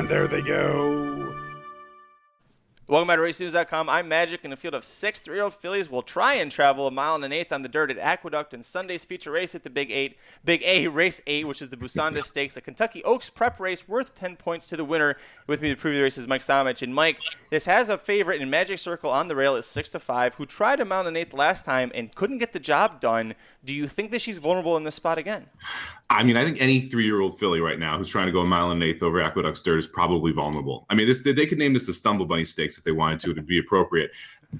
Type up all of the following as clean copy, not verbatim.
And there they go. Welcome back to RacingNews.com. I'm Magic. In a field of 6 3-year-old fillies, we'll try and travel 1 1/8 on the dirt at Aqueduct in Sunday's feature race at the Big A, Race 8, which is the Busanda Stakes, a Kentucky Oaks prep race worth 10 points to the winner. With me to preview the race is Mike Somich. And Mike, this has a favorite in Magic Circle on the rail at 6-5, who tried 1 1/8 last time and couldn't get the job done. Do you think that she's vulnerable in this spot again? I mean, I think any 3-year-old filly right now who's trying to go 1 1/8 over Aqueduct's dirt is probably vulnerable. I mean, they could name this the Stumble Bunny Stakes if they wanted to. It'd be appropriate.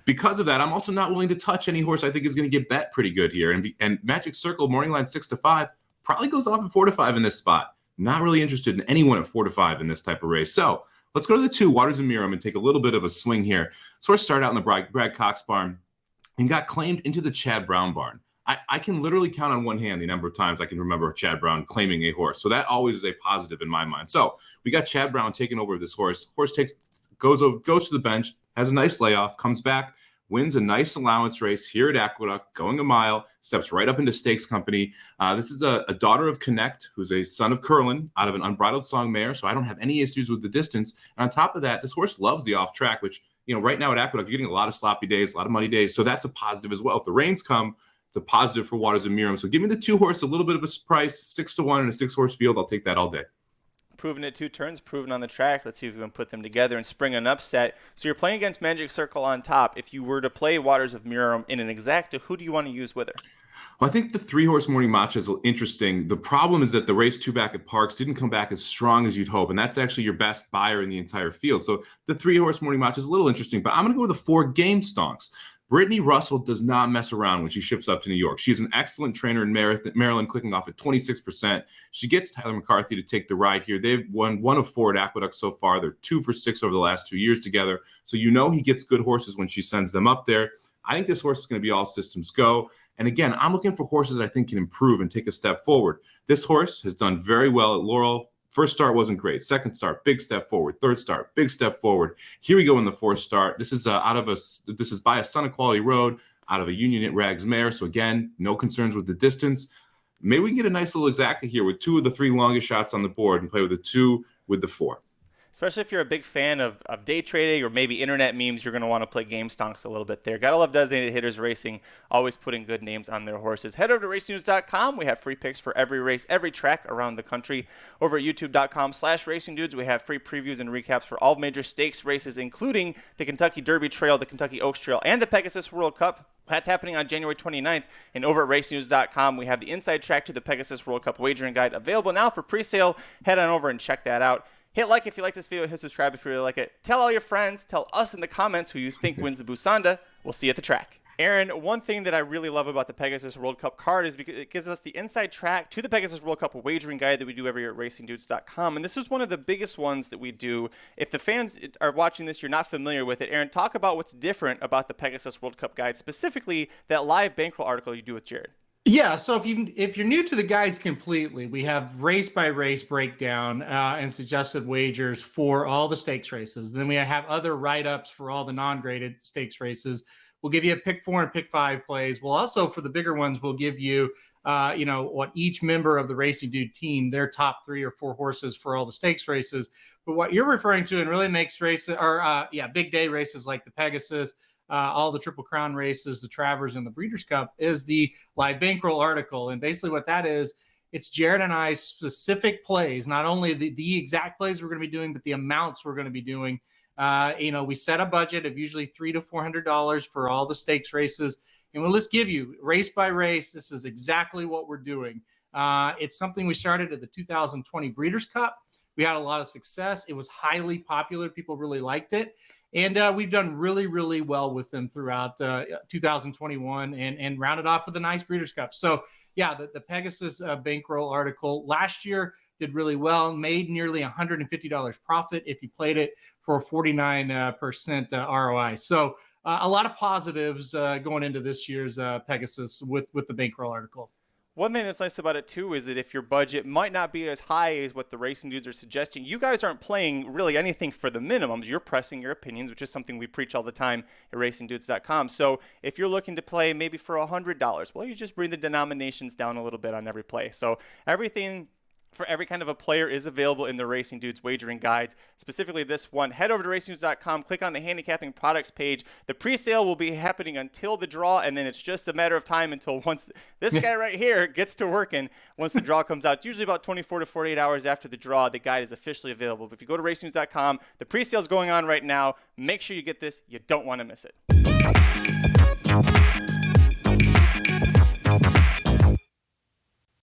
Because of that, I'm also not willing to touch any horse I think is going to get bet pretty good here. And Magic Circle, morning line 6-5, probably goes off at 4-5 in this spot. Not really interested in anyone at 4-5 in this type of race. So let's go to the 2, Waters and Miram, and take a little bit of a swing here. So we're start out in the Brad Cox barn and got claimed into the Chad Brown barn. I can literally count on one hand the number of times I can remember Chad Brown claiming a horse. So that always is a positive in my mind. So we got Chad Brown taking over this horse. Horse goes to the bench, has a nice layoff, comes back, wins a nice allowance race here at Aqueduct, going a mile, steps right up into stakes company. This is a daughter of Connect, who's a son of Curlin, out of an Unbridled Song mare, so I don't have any issues with the distance. And on top of that, this horse loves the off track, which, right now at Aqueduct, you're getting a lot of sloppy days, a lot of muddy days, so that's a positive as well. If the rains come, it's a positive for Waters and Miram. So give me the 2 horse, a little bit of a price, 6-1 in a 6-horse field. I'll take that all day. Proven at 2 turns, proven on the track. Let's see if we can put them together and spring an upset. So you're playing against Magic Circle on top. If you were to play Waters of Miram in an exacta, who do you want to use with her? Well, I think the 3-horse Morning Matcha is interesting. The problem is that the race 2 back at Parks didn't come back as strong as you'd hope, and that's actually your best buyer in the entire field. So the 3-horse Morning Matcha is a little interesting, but I'm going to go with the 4 Game Stonks. Brittany Russell does not mess around when she ships up to New York. She's an excellent trainer in Maryland, clicking off at 26%. She gets Tyler McCarthy to take the ride here. They've won 1 of 4 at Aqueduct so far. They're 2 for 6 over the last 2 years together. So he gets good horses when she sends them up there. I think this horse is going to be all systems go. And again, I'm looking for horses that I think can improve and take a step forward. This horse has done very well at Laurel. First start wasn't great. Second start, big step forward. Third start, big step forward. Here we go in the 4th start. This is this is by a Son of Quality Road out of a Union at Rags mare. So again, no concerns with the distance. Maybe we can get a nice little exacta here with 2 of the 3 longest shots on the board and play with the 2 with the 4. Especially if you're a big fan of day trading or maybe internet memes, you're going to want to play Game Stonks a little bit there. Gotta love Designated Hitters Racing, always putting good names on their horses. Head over to RacingNews.com. We have free picks for every race, every track around the country. Over at YouTube.com/RacingDudes, we have free previews and recaps for all major stakes races, including the Kentucky Derby Trail, the Kentucky Oaks Trail, and the Pegasus World Cup. That's happening on January 29th. And over at RacingNews.com, we have the inside track to the Pegasus World Cup wagering guide available now for pre-sale. Head on over and check that out. Hit like if you like this video. Hit subscribe if you really like it. Tell all your friends. Tell us in the comments who you think wins the Busanda. We'll see you at the track. Aaron, one thing that I really love about the Pegasus World Cup card is because it gives us the inside track to the Pegasus World Cup wagering guide that we do every year at RacingDudes.com. And this is one of the biggest ones that we do. If the fans are watching this, you're not familiar with it. Aaron, talk about what's different about the Pegasus World Cup guide, specifically that live bankroll article you do with Jared. Yeah, so if you're new to the guides completely, we have race by race breakdown and suggested wagers for all the stakes races. Then we have other write-ups for all the non-graded stakes races. We'll give you a pick 4 and pick 5 plays. We'll also, for the bigger ones, we'll give you, what each member of the Racing Dude team, their top 3 or 4 horses for all the stakes races. But what you're referring to and really makes races, big day races like the Pegasus, all the Triple Crown races, the Travers, and the Breeders' Cup is the live bankroll article. And basically what that is, it's Jared and I's specific plays, not only the exact plays we're going to be doing, but the amounts we're going to be doing. We set a budget of usually $300 to $400 for all the stakes races. And we'll just give you race by race. This is exactly what we're doing. It's something we started at the 2020 Breeders' Cup. We had a lot of success. It was highly popular. People really liked it. And we've done really, really well with them throughout 2021 and rounded off with a nice Breeders' Cup. So, yeah, the Pegasus bankroll article last year did really well, made nearly $150 profit if you played it for a 49% ROI. So a lot of positives going into this year's Pegasus with the bankroll article. One thing that's nice about it, too, is that if your budget might not be as high as what the Racing Dudes are suggesting, you guys aren't playing really anything for the minimums. You're pressing your opinions, which is something we preach all the time at RacingDudes.com. So if you're looking to play maybe for $100, well, you just bring the denominations down a little bit on every play. So everything for every kind of a player is available in the Racing Dudes wagering guides, specifically this one. Head over to racingdudes.com, click on the handicapping products page. The pre-sale will be happening until the draw, and then it's just a matter of time until once this guy right here gets to working. Once the draw comes out, it's usually about 24 to 48 hours after the draw, the guide is officially available. But if you go to racingdudes.com, the pre-sale is going on right now. Make sure you get this. You don't want to miss it.